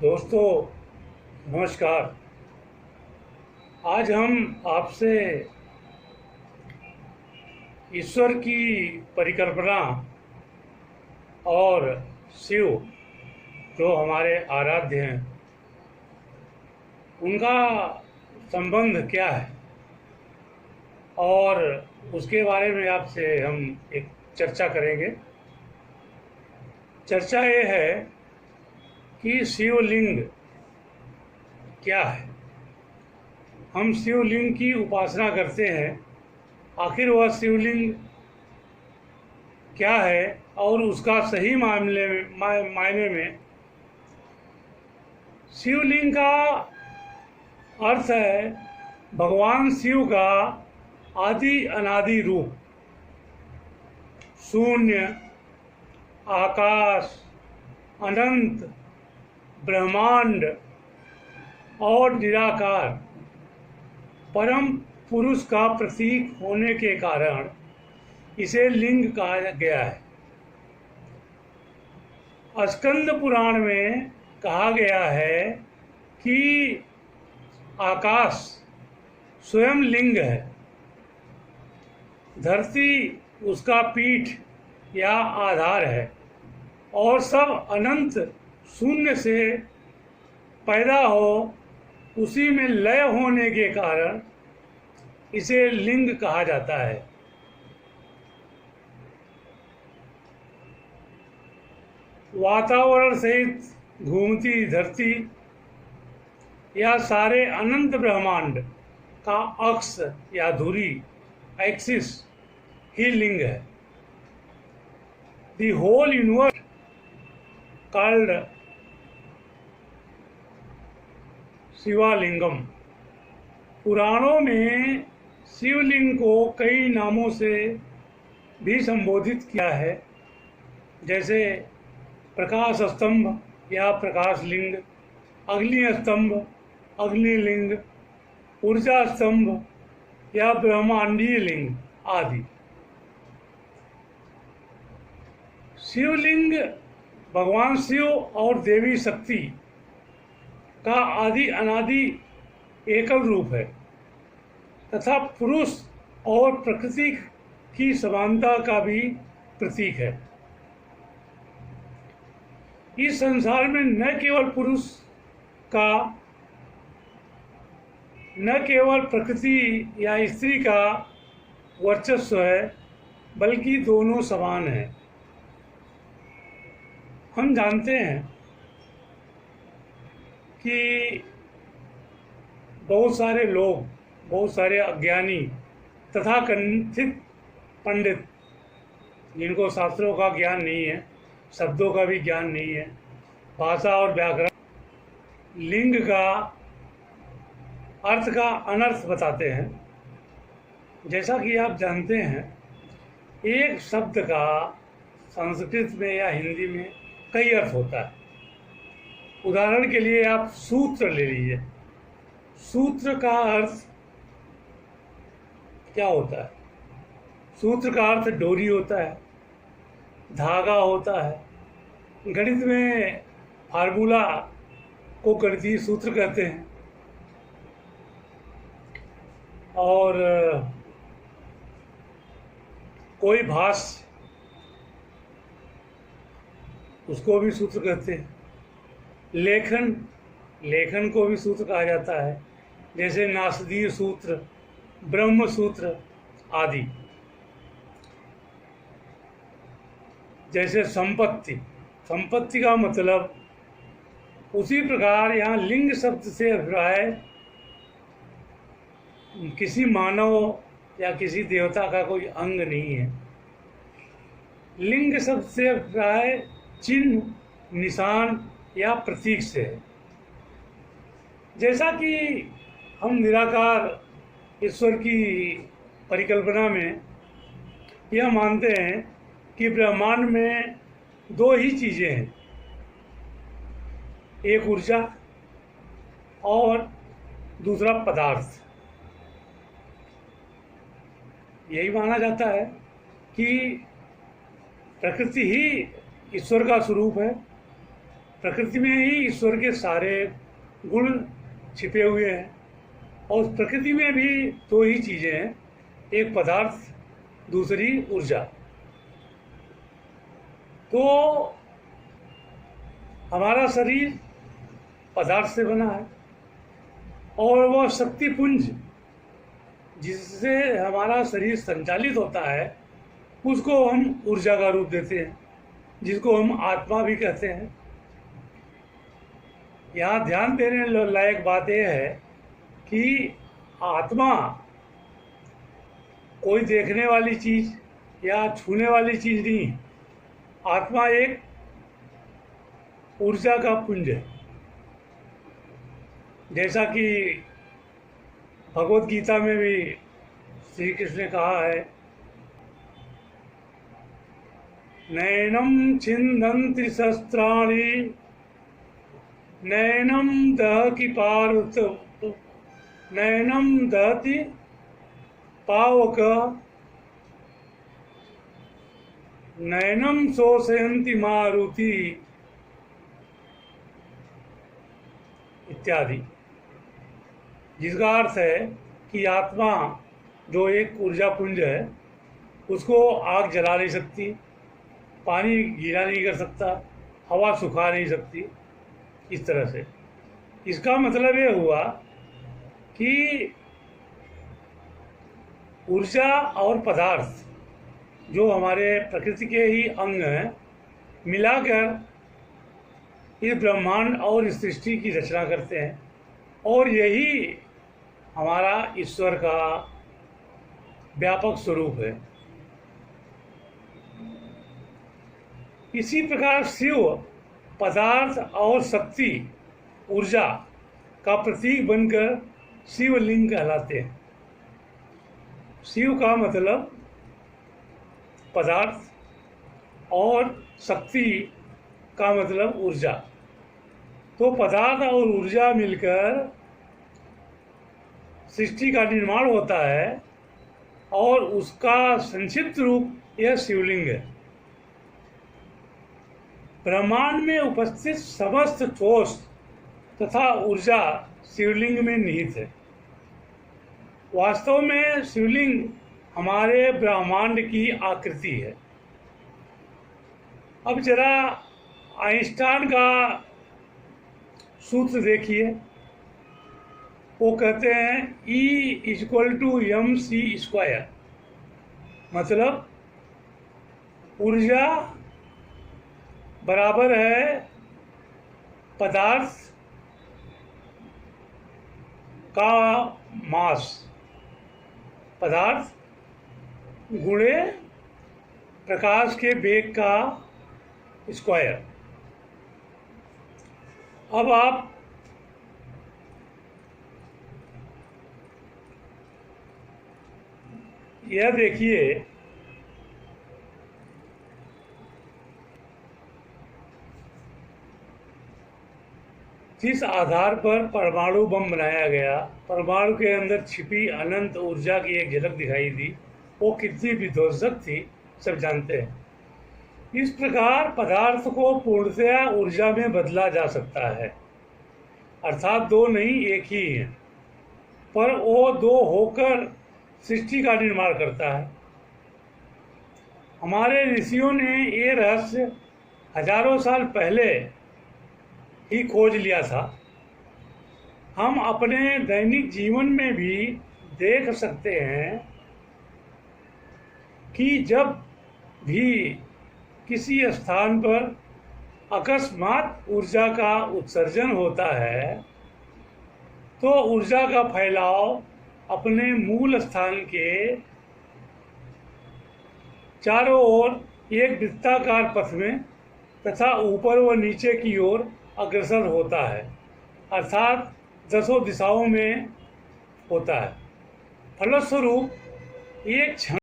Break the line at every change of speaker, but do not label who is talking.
दोस्तों नमस्कार। आज हम आपसे ईश्वर की परिकल्पना और शिव जो हमारे आराध्य हैं उनका संबंध क्या है और उसके बारे में आपसे हम एक चर्चा करेंगे। चर्चा ये है कि शिवलिंग क्या है। हम शिवलिंग की उपासना करते हैं, आखिर वह शिवलिंग क्या है और उसका सही मायने में शिवलिंग का अर्थ है भगवान शिव का आदि अनादि रूप। शून्य, आकाश, अनंत, ब्रह्मांड और निराकार परम पुरुष का प्रतीक होने के कारण इसे लिंग कहा गया है। स्कंद पुराण में कहा गया है कि आकाश स्वयं लिंग है, धरती उसका पीठ या आधार है और सब अनंत शून्य से पैदा हो उसी में लय होने के कारण इसे लिंग कहा जाता है। वातावरण सहित घूमती धरती या सारे अनंत ब्रह्मांड का अक्ष या धुरी एक्सिस ही लिंग है। The whole universe called Shivalingam. पुराणों में शिवलिंग को कई नामों से भी संबोधित किया है, जैसे प्रकाश स्तंभ या प्रकाश लिंग, अग्नि स्तंभ, अग्निलिंग, ऊर्जा स्तंभ या ब्रह्मांडीय लिंग आदि। शिवलिंग भगवान शिव और देवी शक्ति का आदि अनादि एकल रूप है तथा पुरुष और प्रकृति की समानता का भी प्रतीक है। इस संसार में न केवल पुरुष का, न केवल प्रकृति या स्त्री का वर्चस्व है, बल्कि दोनों समान हैं। हम जानते हैं कि बहुत सारे लोग, बहुत सारे अज्ञानी तथा कथित पंडित जिनको शास्त्रों का ज्ञान नहीं है, शब्दों का भी ज्ञान नहीं है, भाषा और व्याकरण, लिंग का अर्थ का अनर्थ बताते हैं। जैसा कि आप जानते हैं, एक शब्द का संस्कृत में या हिंदी में कई अर्थ होता है। उदाहरण के लिए आप सूत्र ले लीजिए। सूत्र का अर्थ क्या होता है? सूत्र का अर्थ डोरी होता है, धागा होता है। गणित में फार्मूला को गणितीय सूत्र कहते हैं और कोई भाष्य उसको भी सूत्र कहते हैं। लेखन को भी सूत्र कहा जाता है, जैसे नासदीय सूत्र, ब्रह्म सूत्र आदि। जैसे संपत्ति का मतलब, उसी प्रकार यहाँ लिंग शब्द से अभिप्राय किसी मानव या किसी देवता का कोई अंग नहीं है। लिंग शब्द से अभिप्राय चिन्ह, निशान या प्रतीक से है। जैसा कि हम निराकार ईश्वर की परिकल्पना में यह मानते हैं कि ब्रह्मांड में दो ही चीज़ें हैं, एक ऊर्जा और दूसरा पदार्थ। यही माना जाता है कि प्रकृति ही ईश्वर का स्वरूप है प्रकृति में ही ईश्वर के सारे गुण छिपे हुए हैं। और प्रकृति में भी दो ही चीज़ें हैं, एक पदार्थ, दूसरी ऊर्जा। तो हमारा शरीर पदार्थ से बना है और वह शक्ति पुंज जिससे हमारा शरीर संचालित होता है उसको हम ऊर्जा का रूप देते हैं, जिसको हम आत्मा भी कहते हैं। यहाँ ध्यान देने लायक बात यह है कि आत्मा कोई देखने वाली चीज़ या छूने वाली चीज़ नहीं, आत्मा एक ऊर्जा का पुंज है। जैसा कि भगवत गीता में भी श्री कृष्ण ने कहा है, नैनम छिन्दन्ति शस्त्राणि नैनम दहति पारुत नैनम दहति पावक नैनम शोषयन्ति मारुति इत्यादि। जिसका अर्थ है कि आत्मा जो एक ऊर्जा पुंज है उसको आग जला नहीं सकती, पानी गीला नहीं कर सकता, हवा सुखा नहीं सकती। इस तरह से इसका मतलब ये हुआ कि ऊर्जा और पदार्थ जो हमारे प्रकृति के ही अंग हैं मिलाकर इस ब्रह्मांड और इस सृष्टि की रचना करते हैं और यही हमारा ईश्वर का व्यापक स्वरूप है। इसी प्रकार शिव पदार्थ और शक्ति ऊर्जा का प्रतीक बनकर शिवलिंग कहलाते हैं। शिव का मतलब पदार्थ और शक्ति का मतलब ऊर्जा। तो पदार्थ और ऊर्जा मिलकर सृष्टि का निर्माण होता है और उसका संक्षिप्त रूप यह शिवलिंग है। ब्रह्मांड में उपस्थित समस्त ठोस तथा ऊर्जा शिवलिंग में निहित है। वास्तव में शिवलिंग हमारे ब्रह्मांड की आकृति है। अब जरा आइंस्टाइन का सूत्र देखिए। वो कहते हैं E=mc², मतलब ऊर्जा बराबर है पदार्थ का मास, पदार्थ गुणे प्रकाश के वेग का स्क्वायर। अब आप यह देखिए, जिस आधार पर परमाणु बम बनाया गया, परमाणु के अंदर छिपी अनंत ऊर्जा की एक झलक दिखाई दी, वो कितनी विध्वंसक थी सब जानते हैं। इस प्रकार पदार्थ को पूर्णतया ऊर्जा में बदला जा सकता है, अर्थात दो नहीं एक ही है, पर वो दो होकर सृष्टि का निर्माण करता है। हमारे ऋषियों ने ये रहस्य हजारों साल पहले ही खोज लिया था। हम अपने दैनिक जीवन में भी देख सकते हैं कि जब भी किसी स्थान पर अकस्मात ऊर्जा का उत्सर्जन होता है तो ऊर्जा का फैलाव अपने मूल स्थान के चारों ओर एक वृत्ताकार पथ में तथा ऊपर व नीचे की ओर अग्रसर होता है, अर्थात 10 दिशाओं में होता है। फलस्वरूप एक क्षण